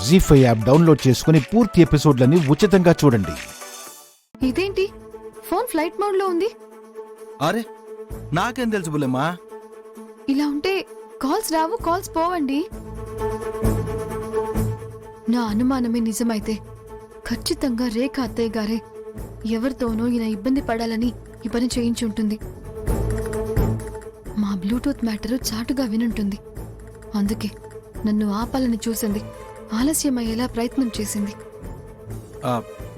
జీ5 app download చేసుకుని పూర్తి ఎపిసోడ్లని ఉచితంగా చూడండి. ఇదేంటి ఫోన్ ఫ్లైట్ మోడ్ లో ఉంది? అరే నాకేం తెలుసు బుల్లెమ్మా. ఇలా ఉంటే కాల్స్ రావు, కాల్స్ పోవండి. నా అనుమానమే నిజమైతే ఖచ్చితంగా రేఖ అత్తయ్య గారే ఎవరితోనో ఈయన ఇబ్బంది పడాలని ఈ పని చేయించి ఉంటుంది. మా బ్లూటూత్ మ్యాటరు చాటుగా వినుంటుంది. అందుకే నన్ను ఆపాలని చూసింది, ఆలస్యమయ్యేలా ప్రయత్నం చేసింది.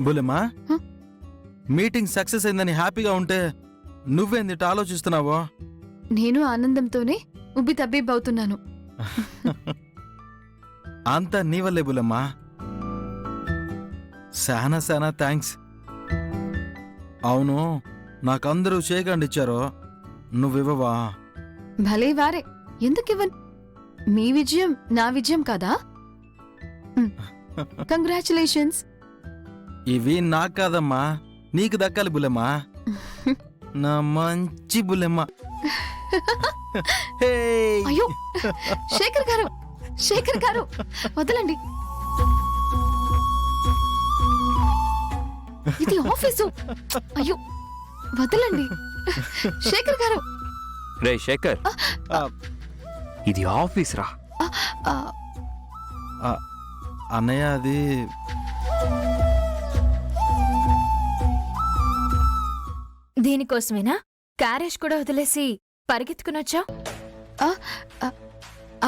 బుల్లెమ్మా, హ? మీటింగ్ సక్సెస్ అయిందని హ్యాపీగా ఉంటే నువ్వేందిట ఆలోచిస్తున్నావో? నేను ఆనందంతోనే ఉబ్బి తబ్బిబ్బవుతున్నాను. అంతా నీ వల్లే బుల్లెమ్మా. శానా థ్యాంక్స్. అవును, నాకందరూ షేక్ ఇచ్చారో నువ్వివ్వవా? భలే వారే, ఎందుకివ్వను? మీ విజయం నా విజయం కాదా? కంగ్రాచులేషన్స్. ఇవి నాకు కాదమ్మా, నీకు దక్కాలి బుల్లెమ్మా. నా మంచి బుల్లెమ్మా. అయ్యో శేఖర్ గారు, శేఖర్ గారు వదలండి, ఇది ఆఫీసు. అయ్యో వదలండి శేఖర్ గారు. రే శేఖర్, ఇది ఆఫీస్ రా. అన్నయ్య అది దీనికోసమేనా క్యారేజ్ కూడా వదిలేసి పరిగెత్తుకునొచ్చా?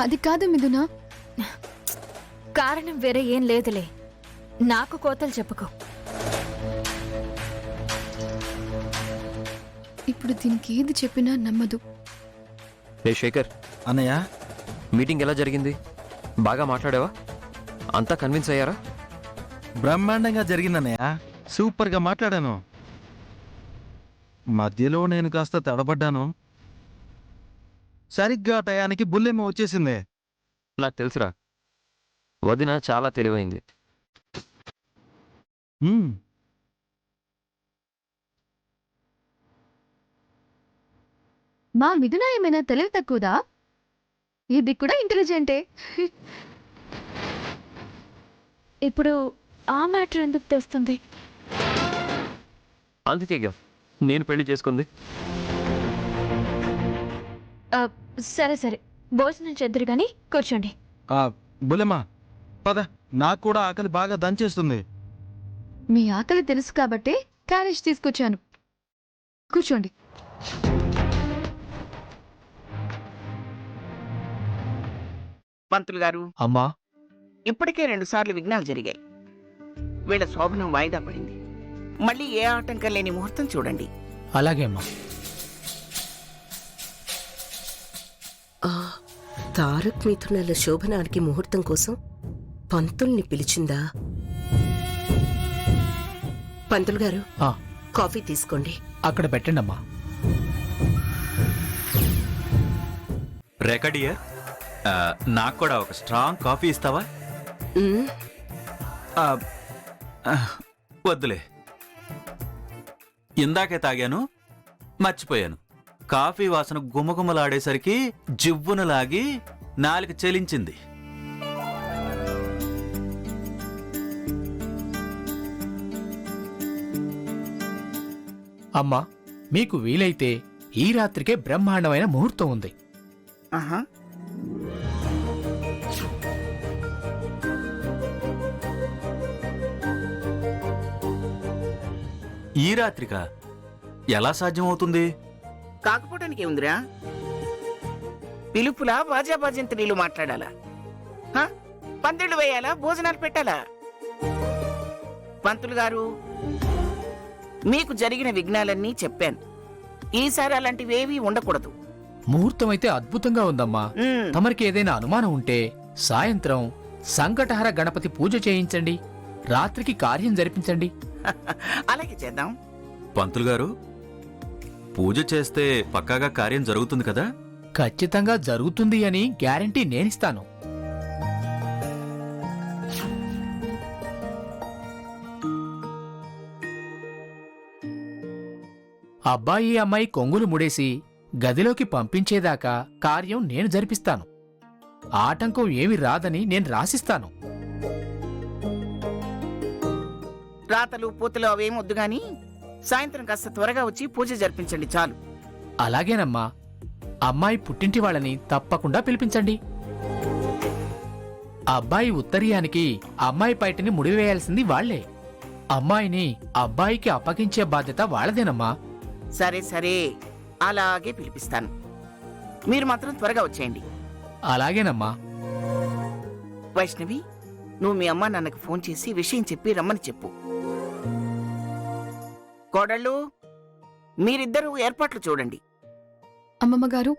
అది కాదు మిథున. కారణం వేరే ఏం లేదులే, నాకు కోతలు చెప్పుకో. ఇప్పుడు దీనికి ఏది చెప్పినా నమ్మదు. రే శేఖర్, అన్నయ్య మీటింగ్ ఎలా జరిగింది? బాగా మాట్లాడావా? అంతా కన్విన్స్ అయ్యారా? బ్రహ్మాండంగా జరిగిందన్నయ్య. సూపర్గా మాట్లాడాను. మధ్యలో నేను కాస్త తడబడ్డాను. సరిగ్గా టయానికి బుల్లెమ్మ వచ్చేసిందే. నాకు తెలుసురా, వదిన చాలా తెలివైంది. మా మిథున ఏమైనా తెలివి తక్కువదా? ఇది కూడా ఇంటెలిజెంటే. ఇప్పుడు ఆ మ్యాటర్ ఎందుకు తెస్తుంది? అందుకే నేను పెళ్లి చేసుకుంది. సరే సరే, భోజనం చేద్దరు గాని కూర్చోండి. బుల్లెమ్మ పద, నాకు కూడా ఆకలి బాగా దంచేస్తుంది. మీ ఆకలి తెలుసు కాబట్టే క్యారేజ్ తీసుకొచ్చాను. కూర్చోండి. పంతులు గారు, అమ్మా, ఇప్పటికే 2 సార్లు విఘ్నాలు జరిగాయి. వీళ్ళ శోభనం వాయిదా పడింది. మళ్ళీ ఏ ఆటంకం లేని ముహూర్తం చూడండి. అలాగే అమ్మా. తారక్ మిథునాల శోభనానికి ముహూర్తం కోసం పంతుల్ని పిలిచిందా? పంతులు గారు, కాఫీ తీసుకోండి. అక్కడ పెట్టండి అమ్మా. రేఖడియర్, నాకు కూడా ఒక స్ట్రాంగ్ కాఫీ ఇస్తావా? వద్దులే, ఇందాకే తాగాను, మర్చిపోయాను. కాఫీ వాసన గుమగుమలాడేసరికి జివ్వున లాగి నాలుక చెలించింది. అమ్మా, మీకు వీలైతే ఈ రాత్రికే బ్రహ్మాండమైన ముహూర్తం ఉంది. ఆహా, ఈ రాత్రిక ఎలా సాధ్యమవుతుంది? కాకపోవటానికి ఏముందిరా? పిలుపులా బాజాబాజంత్రీలు మాట్లాడాలా? పందిళ్ళు వేయాలా? భోజనాలు పెట్టాలా? పంతులు గారు, మీకు జరిగిన విఘ్నాలన్నీ చెప్పాను. ఈసారి అలాంటివేవీ ఉండకూడదు. ముహూర్తం అయితే అద్భుతంగా ఉందమ్మా. తమరికి ఏదైనా అనుమానం ఉంటే సాయంత్రం సంకటహర గణపతి పూజ చేయించండి, రాత్రికి కార్యం జరిపించండి. అలాగే చేద్దాం. పంతులు గారు, పూజ చేస్తే పక్కాగా కార్యం జరుగుతుంది కదా? ఖచ్చితంగా జరుగుతుంది అని గ్యారంటీ నేనిస్తాను. అబ్బాయి అమ్మాయి కొంగులు ముడేసి గదిలోకి పంపించేదాకా కార్యం నేను జరిపిస్తాను. ఆటంకం ఏమి రాదని నేను రాసిస్తాను. రాతలు పూతలు అవేం వద్దు గాని సాయంత్రం కాస్త త్వరగా వచ్చి పూజ జరిపించండి చాలు. అలాగేనమ్మా. అమ్మాయి పుట్టింటి వాళ్ళని తప్పకుండా పిలిపించండి. అబ్బాయి ఉత్తరీయానికి అమ్మాయి పైటిని ముడివేయాల్సింది వాళ్లే. అమ్మాయిని అబ్బాయికి అప్పగించే బాధ్యత వాళ్ళదేనమ్మా. సరే సరే, అలాగే పిలిపిస్తాను. మీరు మాత్రం త్వరగా వచ్చేయండి. అలాగేనమ్మా. వైష్ణవి, నువ్వు మీ అమ్మా నాన్నకు ఫోన్ చేసి విషయం చెప్పి రమ్మని చెప్పు. కోడళ్ళు, మీరిద్దరూ ఏర్పాట్లు చూడండి. అమ్మమ్మ గారు,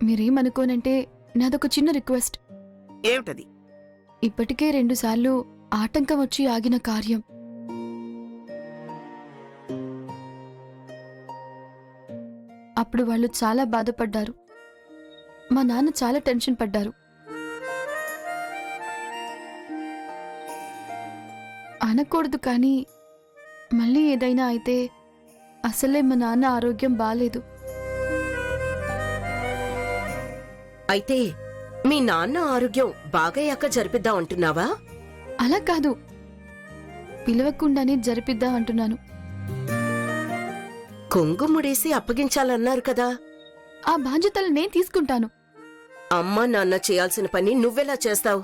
మీరేమనుకోనంటే నాదొక చిన్న రిక్వెస్ట్. ఏమిటది? ఇప్పటికే 2 సార్లు ఆటంకం వచ్చి ఆగిన కార్యం. అప్పుడు వాళ్ళు చాలా బాధపడ్డారు. మా నాన్న చాలా టెన్షన్ పడ్డారు. అనకూడదు కానీ మళ్ళీ ఏదైనా అయితే అసలే మా నాన్న ఆరోగ్యం బాలేదు. అయితే మీ నాన్న ఆరోగ్యం బాగయ్యాక జరిపిద్దాం అంటున్నావా? అలా కాదు, పిలవకుండానే జరిపిద్దాం అంటున్నాను. కొంగు ముడేసి అప్పగించాలన్నారు కదా. ఆ బాధ్యతలు నేను తీసుకుంటాను. అమ్మా నాన్న చేయాల్సిన పని నువ్వెలా చేస్తావు?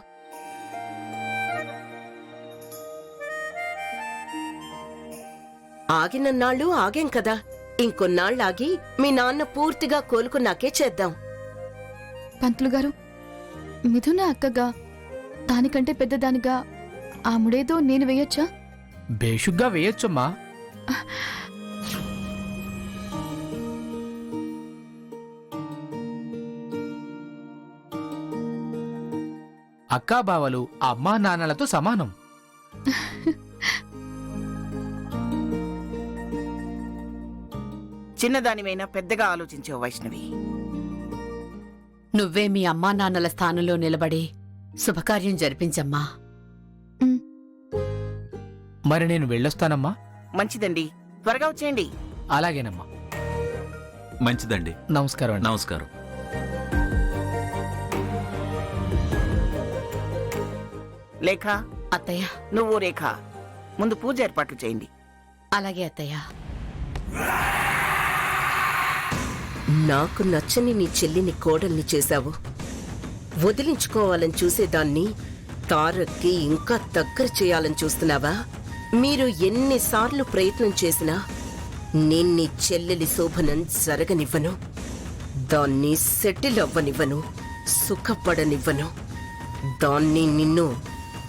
ఆగినన్నాళ్ళు ఆగేం కదా. ఇంకొన్నాళ్ళాగి మీ నాన్న పూర్తిగా కోలుకున్నాకే చేద్దాం. పంతులు గారు, మిథున అక్కగా దానికంటే పెద్దదానిగా ఆ ముడేదో నేను వేయొచ్చా? బేషుగ్గా వేయొచ్చమ్మా. అక్కాబావలు అమ్మా నాన్నలతో సమానం. చిన్నదానివైనా పెద్దగా ఆలోచించావు వైష్ణవి. నువ్వే మీ అమ్మా నాన్నల స్థానంలో నిలబడి శుభకార్యం జరిపించమ్మా. మరి నేను వెళ్ళొస్తానమ్మా. మంచిదండి, త్వరగా వచ్చేయండి. అలాగేనమ్మా. మంచిదండి. నమస్కారం అండి. నమస్కారం. లేఖ, అత్తయ్య. నువ్వు రేఖ ముందు పూజ ఏర్పాట్లు చేయండి. అలాగే అత్తయ్య. నాకు నచ్చని నీ చెల్లిని కోడల్ని చేశావు. వదిలించుకోవాలని చూసేదాన్ని తారక్కి ఇంకా దగ్గర చేయాలని చూస్తున్నావా? మీరు ఎన్నిసార్లు ప్రయత్నం చేసినా నేను నీ చెల్లెలి శోభనం జరగనివ్వను. దాన్ని సెటిల్ అవ్వనివ్వను, సుఖపడనివ్వను. దాన్ని నిన్ను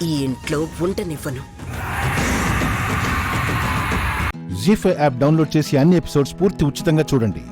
ఈ ఇంట్లో ఉండనివ్వను. జీ5 యాప్ డౌన్లోడ్ చేసి అన్ని ఎపిసోడ్స్ పూర్తి ఉచితంగా చూడండి.